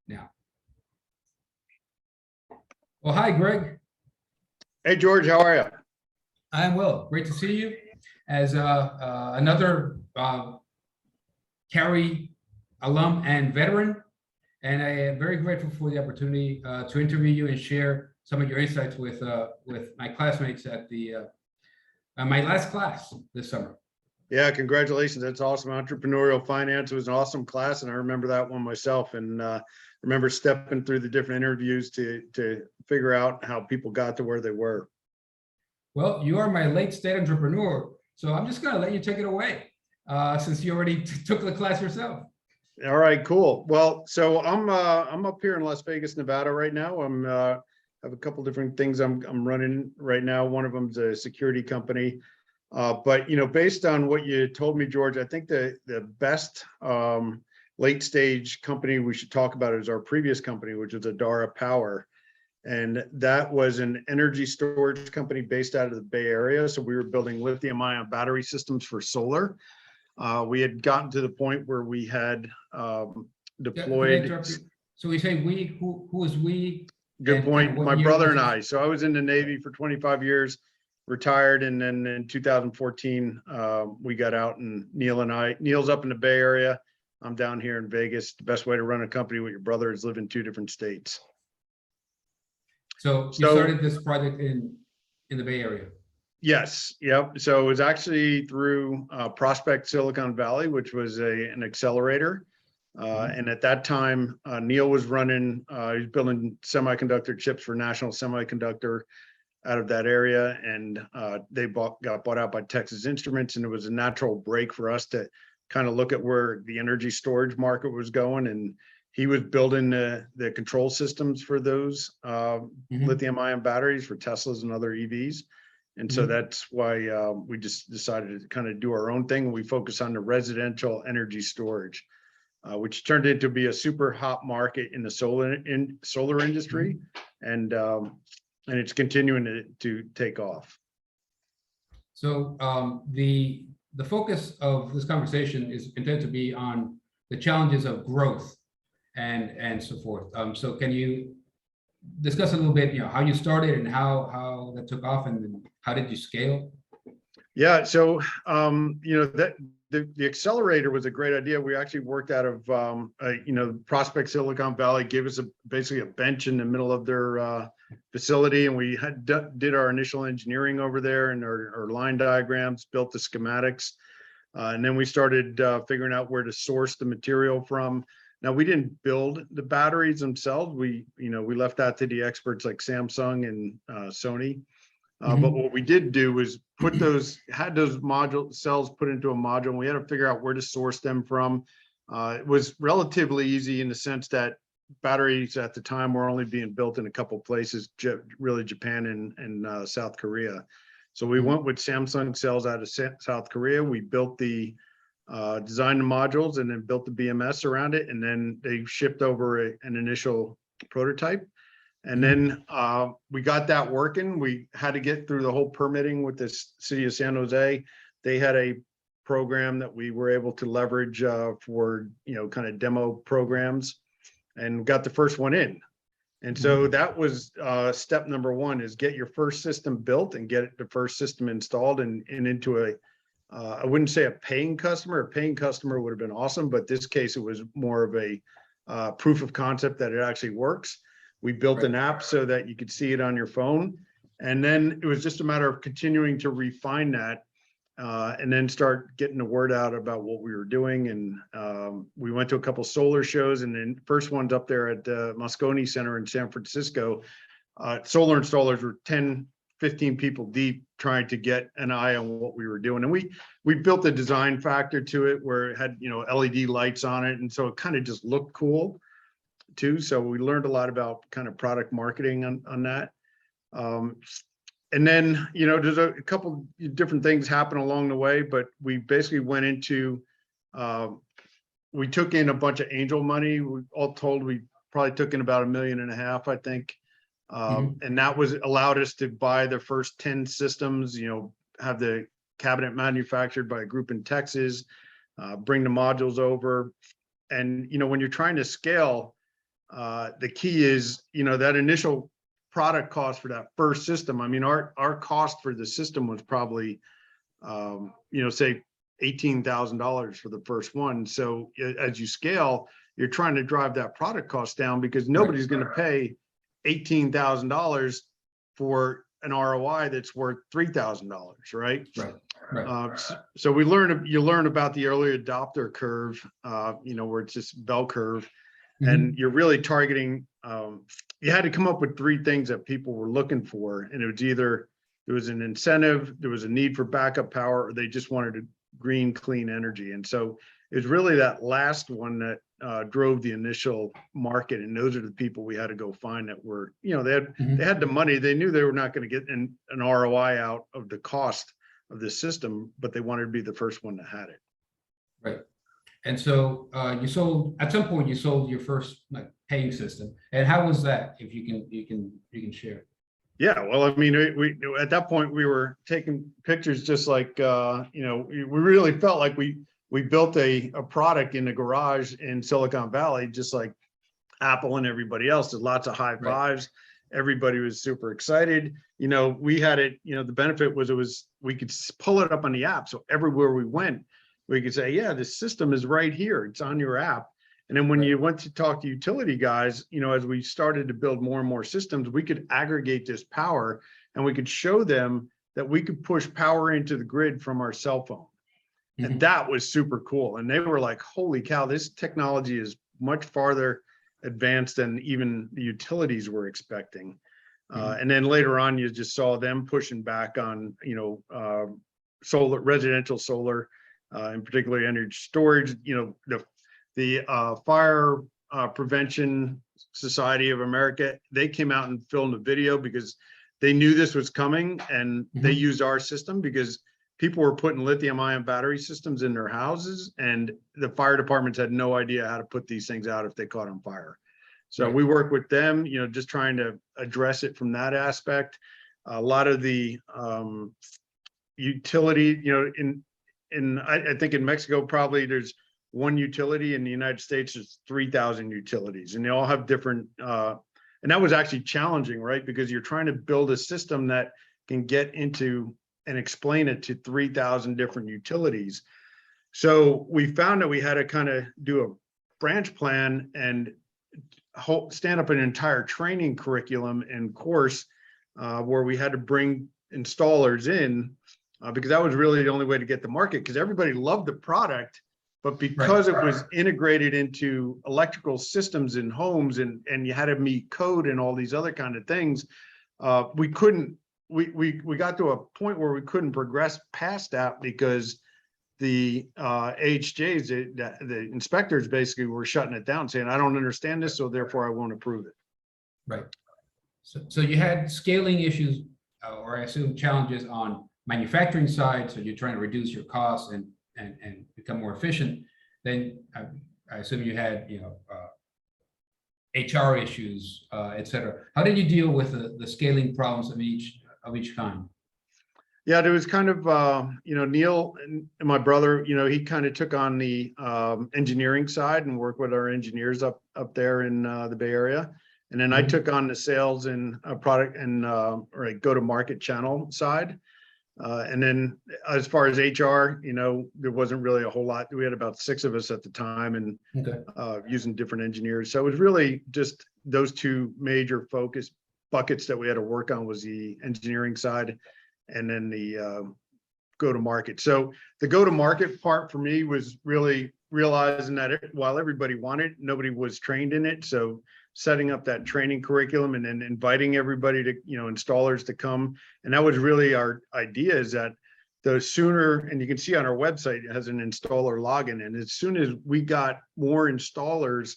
Now. Well, hi, Greg. Hey, George, how are you? I'm well. Great to see you. As another Cary alum and veteran, and I am very grateful for the opportunity to interview you and share some of your insights with my classmates at the my last class this summer. Yeah, congratulations. That's awesome. Entrepreneurial finance was an awesome class, and I remember that one myself. And remember stepping through the different interviews to figure out how people got to where they were. Well, you are my late state entrepreneur, so I'm just going to let you take it away since you already took the class yourself. All right, cool. Well, so I'm up here in Las Vegas, Nevada right now. I'm have a couple different things I'm running right now. One of them's a security company. But based on what you told me, George, I think the best late stage company we should talk about is our previous company, which is Adara Power. And that was an energy storage company based out of the Bay Area. So we were building lithium ion battery systems for solar. We had gotten to the point where we had deployed. So we say we, who is we? Good point. My brother and I. So I was in the Navy for 25 years, retired, and then in 2014 we got out, and Neil's up in the Bay Area. I'm down here in Vegas. The best way to run a company with your brother is live in two different states. So you started this project in the Bay Area. Yes. Yep. So it was actually through Prospect Silicon Valley, which was an accelerator. And at that time, Neil was running, he was building semiconductor chips for National Semiconductor out of that area. And they got bought out by Texas Instruments. And it was a natural break for us to kind of look at where the energy storage market was going. And he was building the control systems for those lithium ion batteries for Teslas and other EVs. And so that's why we just decided to kind of do our own thing. We focus on the residential energy storage, which turned into be a super hot market in the solar industry, and it's continuing to take off. So the focus of this conversation is intended to be on the challenges of growth and so forth. So can you discuss a little bit, how you started and how that took off, and how did you scale? Yeah, so that the accelerator was a great idea. We actually worked out of Prospect Silicon Valley, gave us basically a bench in the middle of their facility, and we did our initial engineering over there and our line diagrams, built the schematics, and then we started figuring out where to source the material from. Now, we didn't build the batteries themselves. We left that to the experts like Samsung and Sony. But what we did do was had those module cells put into a module, and we had to figure out where to source them from. It was relatively easy in the sense that batteries at the time were only being built in a couple places, really Japan and South Korea. So we went with Samsung cells out of South Korea. We built designed the modules and then built the BMS around it, and then they shipped over an initial prototype. And then we got that working. We had to get through the whole permitting with the city of San Jose. They had a program that we were able to leverage for kind of demo programs, and got the first one in. And so that was step number one, is get your first system built and get the first system installed and into I wouldn't say a paying customer. A paying customer would have been awesome, but this case it was more of a proof of concept that it actually works. We built an app so that you could see it on your phone, and then it was just a matter of continuing to refine that, and then start getting the word out about what we were doing. And we went to a couple solar shows, and then first one's up there at the Moscone Center in San Francisco. Solar installers were 10-15 people deep trying to get an eye on what we were doing. And we built a design factor to it where it had, LED lights on it. And so it kind of just looked cool too. So we learned a lot about kind of product marketing on that. And then, there's a couple different things happen along the way, but we basically went into, we took in a bunch of angel money. All told, we probably took in about $1.5 million, I think. And that allowed us to buy the first 10 systems, have the cabinet manufactured by a group in Texas, bring the modules over. And, when you're trying to scale, the key is, that initial product cost for that first system. I mean, our cost for the system was probably, say $18,000 for the first one. So as you scale, you're trying to drive that product cost down because nobody's going to pay $18,000 for an ROI that's worth $3,000, right? Right. So you learn about the early adopter curve, where it's just bell curve, and you're really targeting. You had to come up with three things that people were looking for, and it was either there was an incentive, there was a need for backup power, or they just wanted a green, clean energy. And so it was really that last one that drove the initial market, and those are the people we had to go find that were, they had the money, they knew they were not going to get an ROI out of the cost of the system, but they wanted to be the first one that had it. Right. And so you sold at some point. You sold your first paying system, and how was that? If you can share. Yeah, well, I mean, we at that point we were taking pictures just like we really felt like we built a product in the garage in Silicon Valley, just like Apple and everybody else. There's lots of high fives. Right. Everybody was super excited. We had it. The benefit was we could pull it up on the app, so everywhere we went, we could say, yeah, the system is right here. It's on your app. And then when you went to talk to utility guys, as we started to build more and more systems, we could aggregate this power and we could show them that we could push power into the grid from our cell phone. And that was super cool. And they were like, holy cow, this technology is much farther advanced than even the utilities were expecting. And then later on, you just saw them pushing back on, solar, residential solar, and particularly energy storage. The Fire Prevention Society of America, they came out and filmed a video because they knew this was coming, and they used our system because people were putting lithium-ion battery systems in their houses, and the fire departments had no idea how to put these things out if they caught on fire. So we work with them, just trying to address it from that aspect. A lot of the utility, I think in Mexico, probably there's one utility. In the United States, there's 3,000 utilities, and they all have different, and that was actually challenging, right? Because you're trying to build a system that can get into and explain it to 3,000 different utilities. So we found that we had to kind of do a branch plan and stand up an entire training curriculum and course where we had to bring installers in because that was really the only way to get the market, because everybody loved the product, but because it was integrated into electrical systems in homes and you had to meet code and all these other kind of things, we got to a point where we couldn't progress past that because the AHJs, the inspectors basically were shutting it down, saying, I don't understand this, so therefore I won't approve it. Right. So you had scaling issues, or I assume challenges on manufacturing side. So you're trying to reduce your costs and become more efficient. Then I assume you had, HR issues, et cetera. How did you deal with the scaling problems of each kind? Yeah, there was kind of, Neil and my brother, he kind of took on the engineering side and worked with our engineers up there in the Bay Area. And then I took on the sales and product and or go-to-market channel side. And then as far as HR, there wasn't really a whole lot. We had about 6 of us at the time and using different engineers. So it was really just those two major focus buckets that we had to work on, was the engineering side and then the go-to-market. So the go-to-market part for me was really realizing that while everybody wanted, nobody was trained in it. So setting up that training curriculum and then inviting everybody to, installers to come. And that was really our idea, is that the sooner, and you can see on our website, it has an installer login. And as soon as we got more installers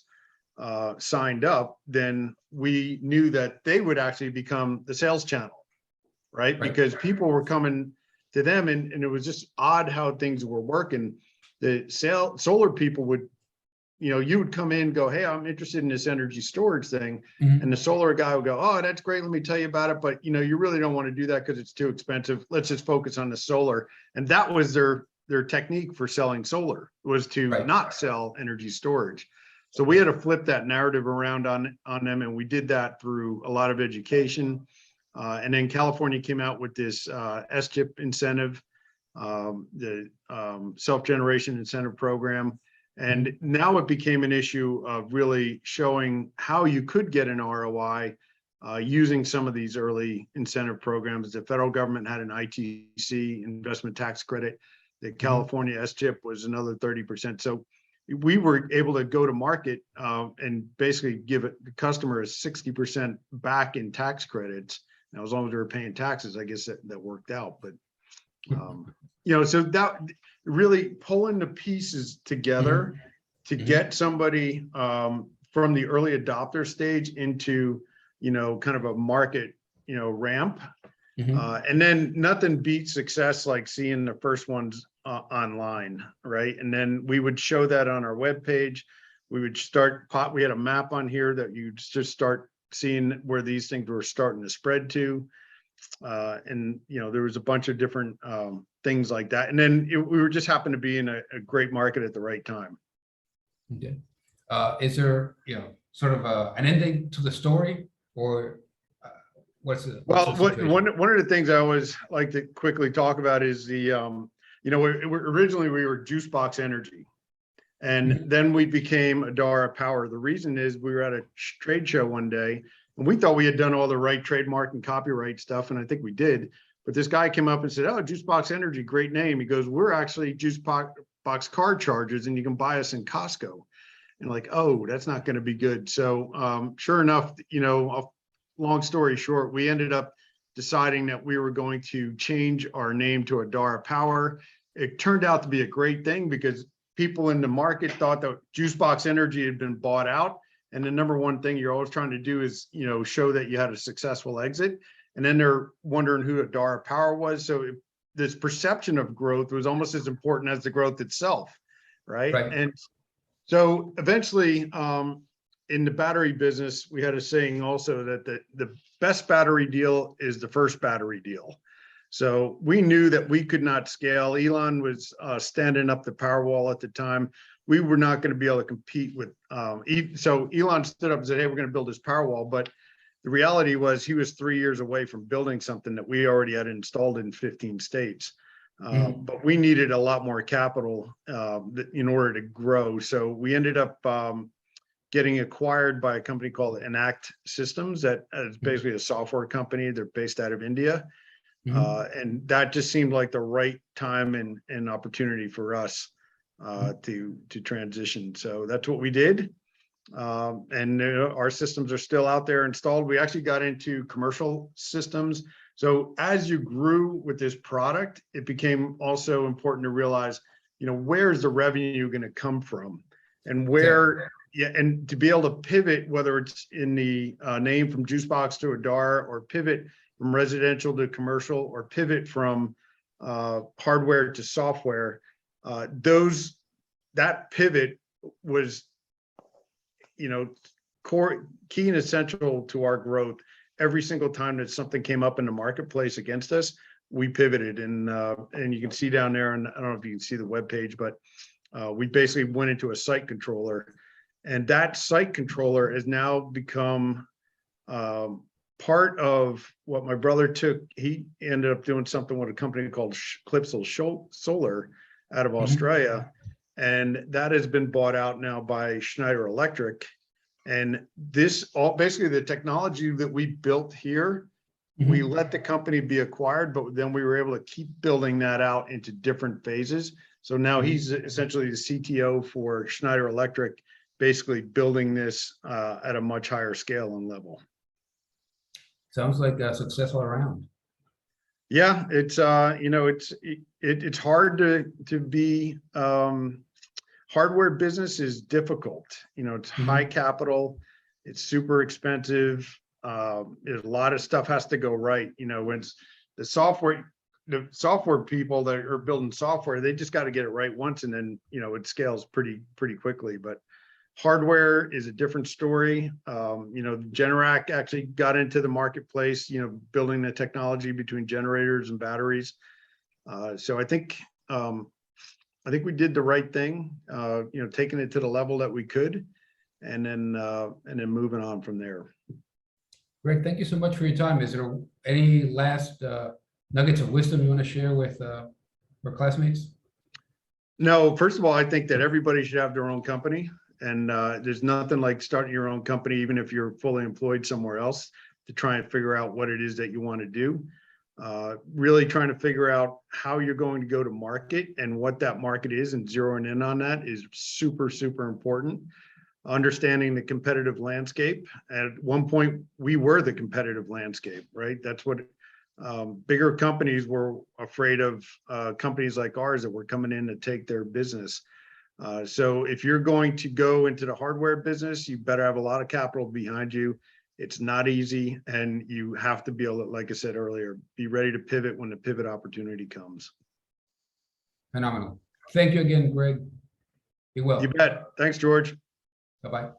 signed up, then we knew that they would actually become the sales channel, right? Because people were coming to them, and it was just odd how things were working. The solar people would, you would come in and go, hey, I'm interested in this energy storage thing. And the solar guy would go, oh, that's great, let me tell you about it. But, you really don't want to do that because it's too expensive. Let's just focus on the solar. And that was their technique for selling solar, was to not sell energy storage. So we had to flip that narrative around on them, and we did that through a lot of education. And then California came out with this SCHIP incentive, the self-generation incentive program. And now it became an issue of really showing how you could get an ROI using some of these early incentive programs. The federal government had an ITC, investment tax credit. The California SCHIP was another 30%. So we were able to go to market and basically give the customer a 60% back in tax credits. Now, as long as they were paying taxes, I guess that worked out. But so that really pulling the pieces together to get somebody from the early adopter stage into, kind of a market, ramp. And then nothing beats success like seeing the first ones online, right? And then we would show that on our webpage. We would we had a map on here that you'd just start seeing where these things were starting to spread to. And, there was a bunch of different things like that. And then we were just happened to be in a great market at the right time. Okay. Is there, sort of an ending to the story, or what's the situation? One of the things I always like to quickly talk about is the, originally we were Juicebox Energy, and then we became Adara Power. The reason is we were at a trade show one day, and we thought we had done all the right trademark and copyright stuff, and I think we did. But this guy came up and said, "Oh, Juicebox Energy, great name." He goes, "We're actually Juicebox car chargers, and you can buy us in Costco." And like, oh, that's not going to be good. So sure enough, long story short, we ended up deciding that we were going to change our name to Adara Power. It turned out to be a great thing because people in the market thought that Juicebox Energy had been bought out. And the number one thing you're always trying to do is, show that you had a successful exit. And then they're wondering who Adara Power was. So this perception of growth was almost as important as the growth itself, right? And so eventually, in the battery business, we had a saying also that the best battery deal is the first battery deal. So we knew that we could not scale. Elon was standing up the Powerwall at the time. We were not going to be able to compete with. So Elon stood up and said, "Hey, we're going to build this Powerwall." But the reality was he was 3 years away from building something that we already had installed in 15 states. But we needed a lot more capital in order to grow. So we ended up getting acquired by a company called Enact Systems that is basically a software company. They're based out of India. And that just seemed like the right time and opportunity for us to transition. So that's what we did. And our systems are still out there installed. We actually got into commercial systems. So as you grew with this product, it became also important to realize, where's the revenue going to come from, and where, and to be able to pivot, whether it's in the name from Juicebox to Adara, or pivot from residential to commercial, or pivot from hardware to software. That pivot was, core, key and essential to our growth. Every single time that something came up in the marketplace against us, we pivoted. And you can see down there, and I don't know if you can see the webpage, but we basically went into a site controller, and that site controller has now become part of what my brother took. He ended up doing something with a company called Clipsal Solar out of Australia. And that has been bought out now by Schneider Electric. And basically the technology that we built here, we let the company be acquired, but then we were able to keep building that out into different phases. So now he's essentially the CTO for Schneider Electric, basically building this at a much higher scale and level. Sounds like a success all around. Yeah, it's it's hard to be hardware business is difficult. It's high capital, it's super expensive. There's a lot of stuff has to go right. When the software people that are building software, they just got to get it right once, and then it scales pretty quickly. But hardware is a different story. Generac actually got into the marketplace, building the technology between generators and batteries. So I think we did the right thing, taking it to the level that we could. and then moving on from there. Greg, thank you so much for your time. Is there any last nuggets of wisdom you want to share with our classmates? No, first of all, I think that everybody should have their own company, and there's nothing like starting your own company, even if you're fully employed somewhere else, to try and figure out what it is that you want to do. Really trying to figure out how you're going to go to market and what that market is, and zeroing in on that is super, super important. Understanding the competitive landscape. At one point, we were the competitive landscape, right? That's what bigger companies were afraid of, companies like ours that were coming in to take their business. So if you're going to go into the hardware business, you better have a lot of capital behind you. It's not easy, and you have to be able to, like I said earlier, be ready to pivot when the pivot opportunity comes. Phenomenal. Thank you again, Greg. Be well. You bet. Thanks, George. Bye-bye.